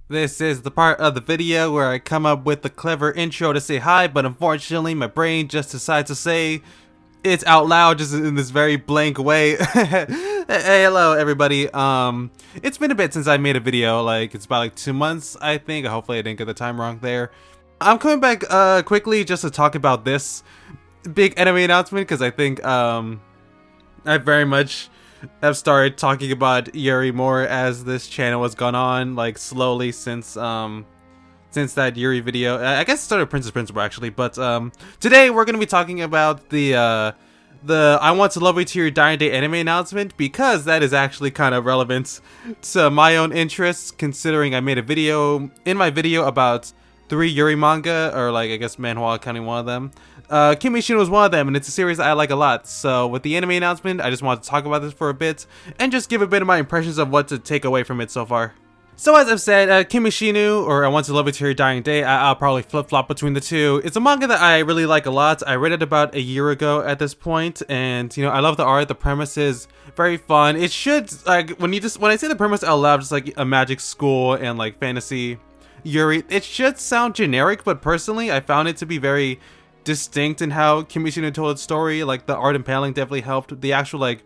This is the part of the video where I come up with a clever intro to say hi, but unfortunately my brain just decides to say it's out loud just in this very blank way. Hey, hello everybody. It's been a bit since I made a video, like it's about 2 months I think. Hopefully I didn't get the time wrong there. I'm coming back quickly just to talk about this big anime announcement because I think I very much have started talking about Yuri more as this channel has gone on, like slowly since that Yuri video. I guess it started Princess Principal actually, but today we're gonna be talking about the I Want to Love You to Your Dying Day anime announcement, because that is actually kind of relevant to my own interests, considering I made a video in my video about 3 Yuri manga, or like I guess manhwa counting one of them. Kimi Shino was one of them, and it's a series that I like a lot. So with the anime announcement, I just wanted to talk about this for a bit and just give a bit of my impressions of what to take away from it so far. So as I've said, Kimi Shino, or I Want to Love You to Your Dying Day, I'll probably flip-flop between the two. It's a manga that I really like a lot. I read it about a year ago at this point, and you know, I love the art. The premise is very fun. It should, like, when I say the premise out loud, just like a magic school and like fantasy Yuri, it should sound generic, but personally I found it to be very distinct in how Kimi Shino told its story. Like the art and paneling definitely helped. The actual like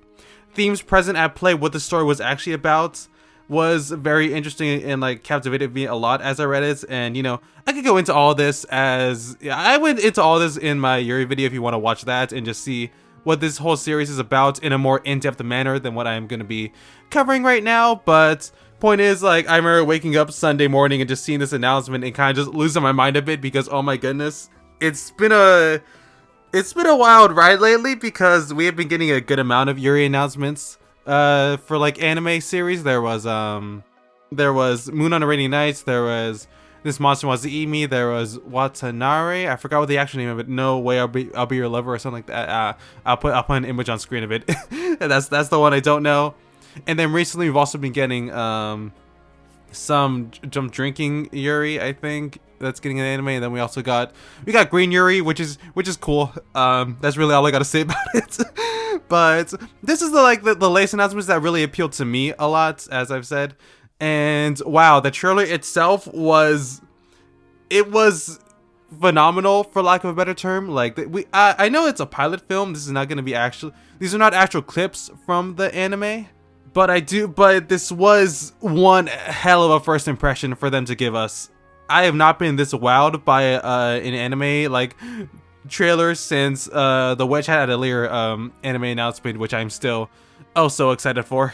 themes present at play, what the story was actually about, was very interesting and like captivated me a lot as I read it. And you know, I could go into all this I went into all this in my Yuri video if you want to watch that and just see what this whole series is about in a more in-depth manner than what I'm going to be covering right now. But point is, like, I remember waking up Sunday morning and just seeing this announcement and kind of just losing my mind a bit, because oh my goodness, it's been a wild ride lately, because we have been getting a good amount of Yuri announcements for like anime series. There was Moon on a Rainy Nights, there was This Monster Wants to Eat Me, there was Watanare, I forgot what the actual name of it, No Way I'll Be Your Lover or something like that. I'll put an image on screen of it. that's the one I don't know. And then recently we've also been getting some drinking Yuri, I think, that's getting an anime. And then we got Green Yuri, which is cool. That's really all I gotta say about it. But this is the latest announcements that really appealed to me a lot, as I've said. And wow, the trailer itself was phenomenal, for lack of a better term. Like I know it's a pilot film. This is not gonna be these are not actual clips from the anime. But this was one hell of a first impression for them to give us. I have not been this wowed by an anime like trailer since the Wedge Hat Atelier anime announcement, which I'm still so excited for.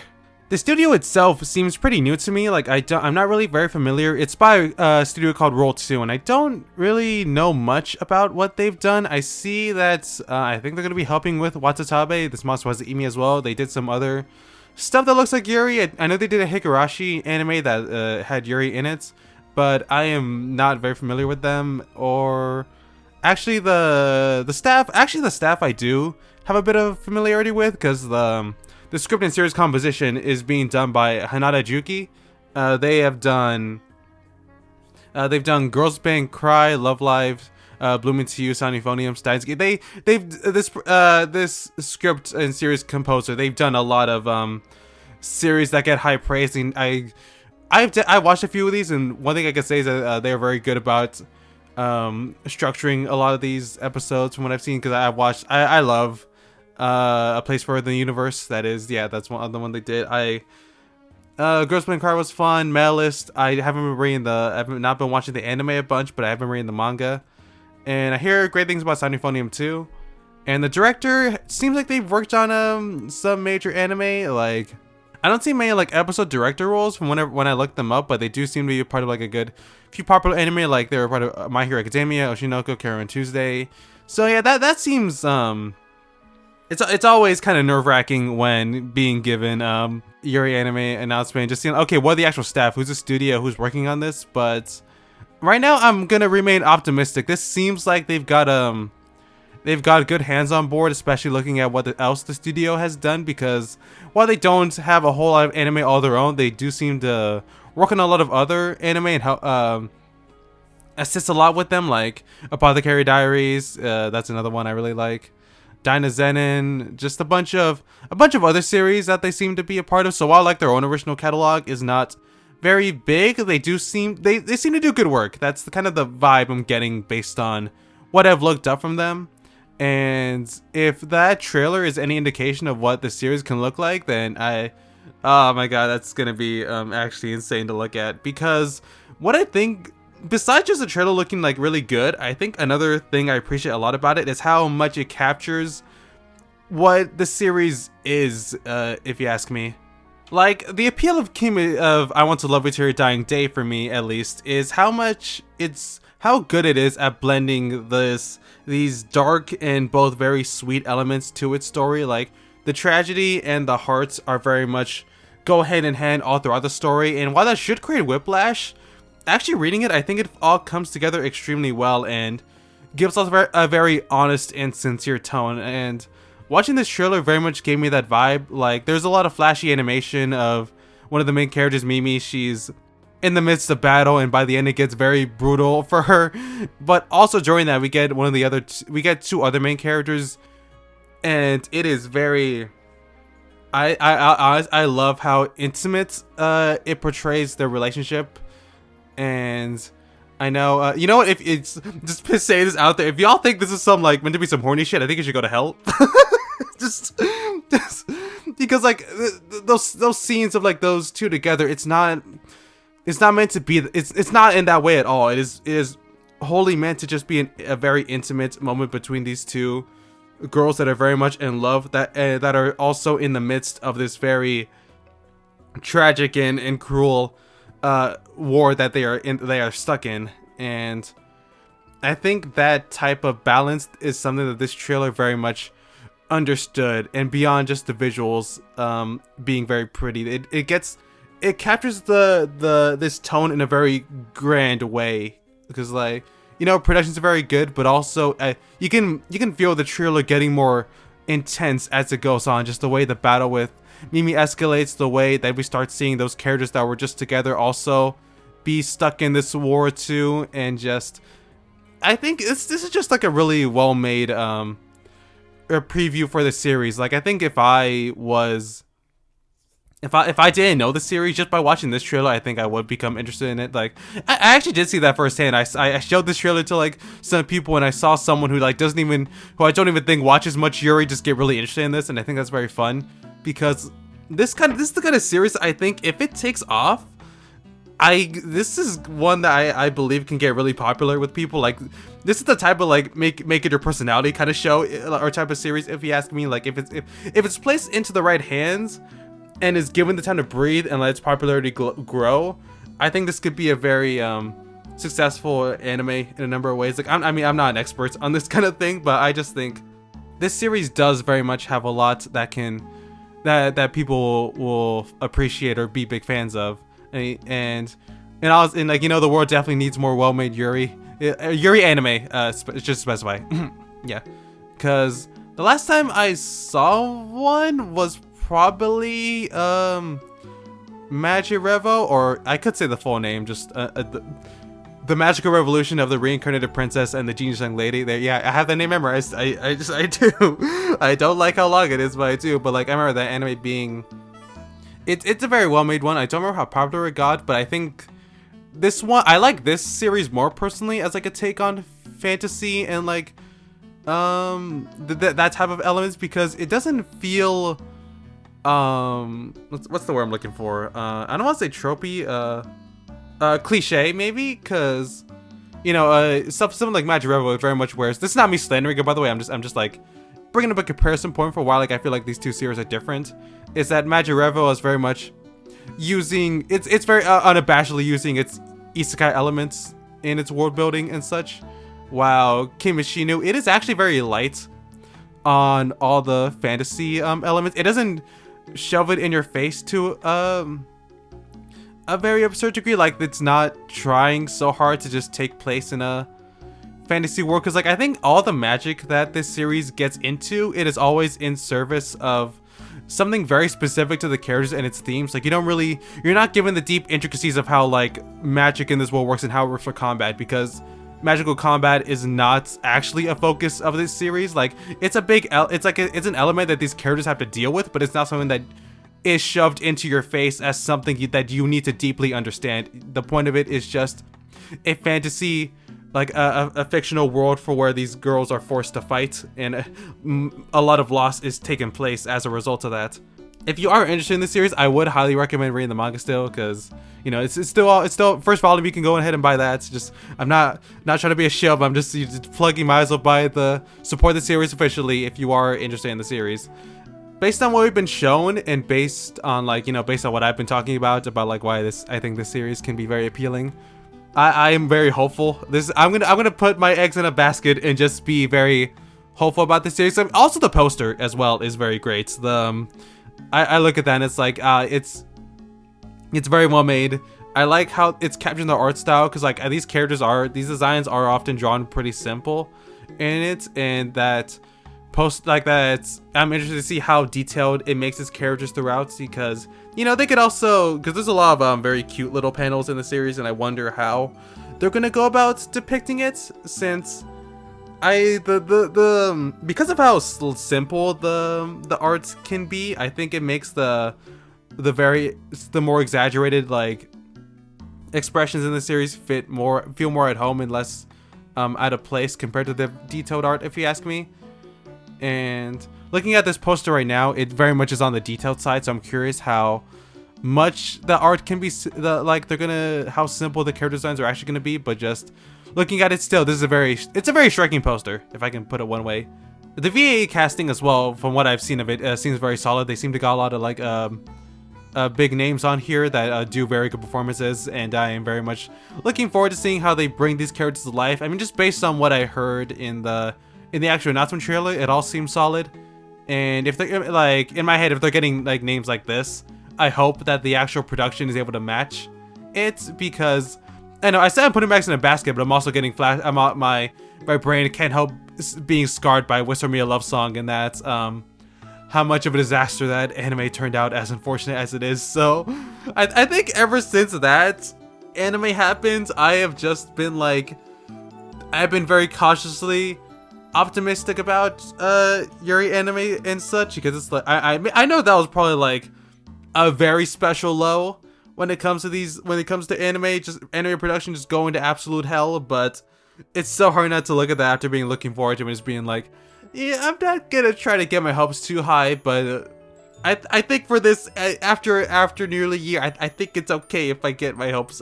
The studio itself seems pretty new to me. Like I'm not really very familiar. It's by a studio called Roll 2, and I don't really know much about what they've done. I see that I think they're gonna be helping with Watatabe, This Monster Wants to Eat Me as well. They did some other stuff that looks like Yuri. I know they did a Higurashi anime that had Yuri in it, but I am not very familiar with them. Or actually the staff. Actually, the staff I do have a bit of familiarity with, because the script and series composition is being done by Hanada Juki. They've done Girls Band Cry, Love Live, Blooming to You, Soniphonium, Steins Gate. This script and series composer, they've done a lot of series that get high praise, and I watched a few of these, and one thing I can say is that they're very good about structuring a lot of these episodes from what I've seen, because I love A Place for the Universe. That's the one they did. Girls Band Cry was fun. Medalist, I've not been watching the anime a bunch, but I have been reading the manga. And I hear great things about Soniphonium too. And the director seems like they've worked on some major anime. Like, I don't see many like episode director roles from when I looked them up, but they do seem to be a part of like a good few popular anime. Like they were part of My Hero Academia, Oshinoko, Karen Tuesday. So yeah, that seems it's always kind of nerve-wracking when being given Yuri anime announcement, just seeing, okay, what are the actual staff, who's the studio, who's working on this. But right now I'm gonna remain optimistic. This seems like they've got good hands on board, especially looking at what else the studio has done, because while they don't have a whole lot of anime all their own, they do seem to work on a lot of other anime and help assist a lot with them, like Apothecary Diaries, that's another one I really like. Dyna Zenin, just a bunch of other series that they seem to be a part of. So while like their own original catalog is not very big. They seem to do good work. That's the kind of the vibe I'm getting based on what I've looked up from them. And if that trailer is any indication of what the series can look like, then oh my god, that's gonna be actually insane to look at. Because what I think, besides just the trailer looking like really good, I think another thing I appreciate a lot about it is how much it captures what the series is, if you ask me. Like, the appeal of I Want to Love You Till Your Dying Day, for me at least, is how good it is at blending these dark and both very sweet elements to its story. Like, the tragedy and the hearts are very much go hand in hand all throughout the story, and while that should create whiplash, actually reading it, I think it all comes together extremely well and gives us a very honest and sincere tone. And watching this trailer very much gave me that vibe. Like, there's a lot of flashy animation of one of the main characters, Mimi. She's in the midst of battle, and by the end it gets very brutal for her. But also during that, we get two other main characters, and it is very. I love how intimate it portrays their relationship. And I know, you know what, if it's, just to say this out there, if y'all think this is some, like, meant to be some horny shit, I think you should go to hell. just because, like, those scenes of, like, those two together, it's not meant to be, it's not in that way at all. It is wholly meant to just be a very intimate moment between these two girls that are very much in love, that are also in the midst of this very tragic and cruel war that they are stuck in. And I think that type of balance is something that this trailer very much understood, and beyond just the visuals being very pretty, it captures this tone in a very grand way. Because, like, you know, productions are very good, but also you can feel the trailer getting more intense as it goes on. Just the way the battle with Mimi escalates, the way that we start seeing those characters that were just together also be stuck in this war too, and just, I think this is just like a really well made a preview for the series. Like, I think if I didn't know the series, just by watching this trailer, I think I would become interested in it. Like, I actually did see that firsthand. I showed this trailer to, like, some people, and I saw someone who, like, who I don't even think watches much Yuri just get really interested in this, and I think that's very fun. Because this is the kind of series I think if it takes off, this is one that I believe can get really popular with people. Like, this is the type of, like, make it your personality kind of show or type of series, if you ask me. Like, if it's placed into the right hands and is given the time to breathe and let its popularity grow, I think this could be a very successful anime in a number of ways. Like, I'm not an expert on this kind of thing, but I just think this series does very much have a lot that people will appreciate or be big fans of. And like, you know, the world definitely needs more well-made Yuri anime, just to specify. Yeah, because the last time I saw one was probably Magic Revo, or I could say the full name, just the Magical Revolution of the Reincarnated Princess and the Genius Young Lady. There, yeah, I have that name memorized. I do. I don't like how long it is, but I do. But, like, I remember that anime being, it's a very well made one. I don't remember how popular it got, but I think this one, I like this series more personally as, like, a take on fantasy and, like, that type of elements, because it doesn't feel what's the word I'm looking for? I don't want to say tropey, cliche maybe, because, you know, something like Magic Revo very much wears. This is not me slandering it, by the way. I'm just like bringing up a comparison point for why, like, I feel like these two series are different. Is that Magic Revo is very much using it's very unabashedly using its isekai elements in its world building and such, while Kimishinu, it is actually very light on all the fantasy elements. It doesn't shove it in your face to a very absurd degree. Like, it's not trying so hard to just take place in a fantasy world, because, like, I think all the magic that this series gets into, it is always in service of something very specific to the characters and its themes. Like, you're not given the deep intricacies of how, like, magic in this world works and how it works for combat, because magical combat is not actually a focus of this series. Like, it's an element that these characters have to deal with, but it's not something that is shoved into your face as something that you need to deeply understand. The point of it is just a fantasy, like a fictional world for where these girls are forced to fight, and a lot of loss is taking place as a result of that. If you are interested in this series, I would highly recommend reading the manga still, because you know it's still first volume. You can go ahead and buy that. It's just I'm not trying to be a shill, but I'm just plugging. Might as well buy support the series officially if you are interested in the series. Based on what we've been shown, and based on based on what I've been talking about like why I think this series can be very appealing, I am very hopeful. I'm gonna put my eggs in a basket and just be very hopeful about this series. Also, the poster as well is very great. I look at that and it's like it's very well made. I like how it's capturing the art style, because like these designs are often drawn pretty simple and that post like that. I'm interested to see how detailed it makes its characters throughout, because they could also, because there's a lot of very cute little panels in the series, and I wonder how they're gonna go about depicting it, since because of how simple the art can be. I think it makes the more exaggerated like expressions in the series feel more at home and less out of place compared to the detailed art, if you ask me. And looking at this poster right now, it very much is on the detailed side, so I'm curious how much the art can be how simple the character designs are actually gonna be. But just looking at it still, it's a very striking poster, if I can put it one way. The VA casting as well, from what I've seen of it, seems very solid. They seem to got a lot of big names on here that do very good performances, and I am very much looking forward to seeing how they bring these characters to life. I mean, just based on what I heard in the actual announcement trailer, it all seems solid. And if they're like, in my head, if they're getting like names like this, I hope that the actual production is able to match it, because I know I said I'm putting bags in a basket, but I'm also getting my brain can't help being scarred by Whisper Me a Love Song, and that's how much of a disaster that anime turned out, as unfortunate as it is. So I think ever since that anime happened, I have just been like, I've been very cautiously optimistic about Yuri anime and such, because it's like I know that was probably like a very special low when it comes to anime, just anime production just going to absolute hell. But it's so hard not to look at that after looking forward to it, and just being like, yeah, I'm not gonna try to get my hopes too high, but I think for this after nearly a year, I think it's okay if I get my hopes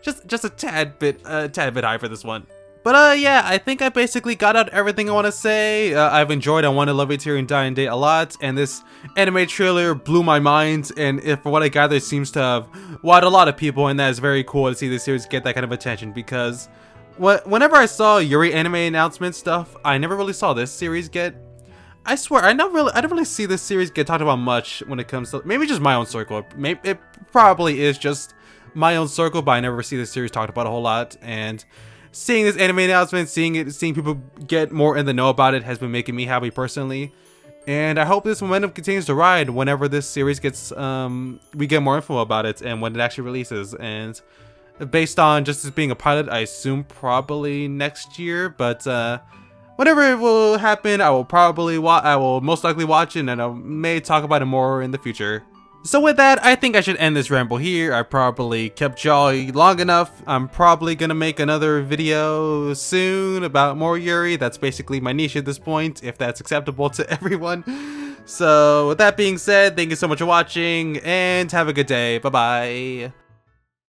just a tad bit high for this one. But yeah, I think I basically got out everything I want to say. I've enjoyed I Want to Love It Here and Die and Date a lot, and this anime trailer blew my mind, and for what I gather, it seems to have wowed a lot of people, and that is very cool to see this series get that kind of attention, because whenever I saw Yuri anime announcement stuff, I never really saw this series get. I swear, I don't really see this series get talked about much when it comes to maybe just my own circle. Maybe it probably is just my own circle, but I never see this series talked about a whole lot. And seeing this anime announcement, seeing people get more in the know about it has been making me happy personally. And I hope this momentum continues to ride whenever this series gets, we get more info about it and when it actually releases. And based on just this being a pilot, I assume probably next year. But whenever it will happen, I will most likely watch it, and I may talk about it more in the future. So with that, I think I should end this ramble here. I probably kept y'all long enough. I'm probably gonna make another video soon about more Yuri. That's basically my niche at this point, if that's acceptable to everyone. So with that being said, thank you so much for watching, and have a good day. Bye bye.